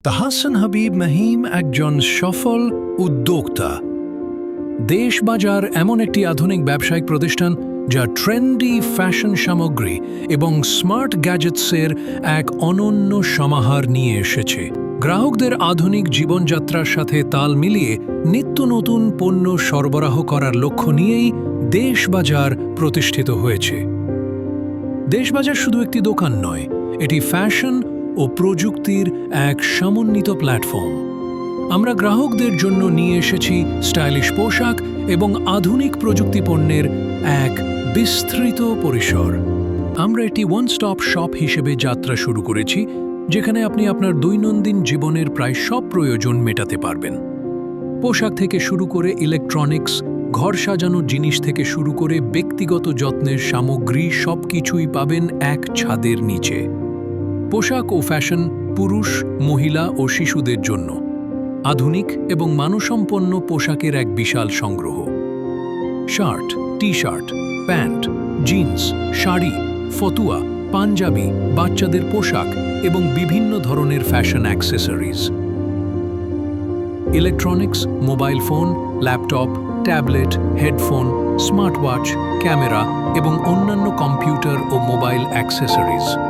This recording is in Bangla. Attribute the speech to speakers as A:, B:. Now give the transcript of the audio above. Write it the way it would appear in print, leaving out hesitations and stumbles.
A: তাহসান হাবিব মহিম একজন সফল উদ্যোক্তা। দেশবাজার এমন একটি আধুনিক ব্যবসায়িক প্রতিষ্ঠান যা ট্রেন্ডি ফ্যাশন সামগ্রী এবং স্মার্ট গ্যাজেটসের এক অনন্য সমাহার নিয়ে এসেছে। গ্রাহকদের আধুনিক জীবনযাত্রার সাথে তাল মিলিয়ে নিত্য নতুন পণ্য সরবরাহ করার লক্ষ্য নিয়েই দেশবাজার প্রতিষ্ঠিত হয়েছে। দেশবাজার শুধু একটি দোকান নয়, এটি ফ্যাশন ও প্রযুক্তির এক সমন্বিত প্ল্যাটফর্ম। আমরা গ্রাহকদের জন্য নিয়ে এসেছি স্টাইলিশ পোশাক এবং আধুনিক প্রযুক্তি পণ্যের এক বিস্তৃত পরিসর। আমরা একটি ওয়ান স্টপ শপ হিসেবে যাত্রা শুরু করেছি, যেখানে আপনি আপনার দৈনন্দিন জীবনের প্রায় সব প্রয়োজন মেটাতে পারবেন। পোশাক থেকে শুরু করে ইলেকট্রনিক্স, ঘর সাজানোর জিনিস থেকে শুরু করে ব্যক্তিগত যত্নের সামগ্রী সবকিছুই পাবেন এক ছাদের নিচে। পোশাক ও ফ্যাশন পুরুষ, মহিলা ও শিশুদের জন্য আধুনিক এবং মানসম্পন্ন পোশাকের এক বিশাল সংগ্রহ। Shirt, T shirt, pant, jeans, sari, ফতুয়া, পাঞ্জাবি, বাচ্চাদের পোশাক এবং বিভিন্ন ধরনের fashion accessories. Electronics, mobile phone, laptop, tablet, headphone, smartwatch, camera এবং অন্যান্য কম্পিউটার ও মোবাইল অ্যাক্সেসরিজ।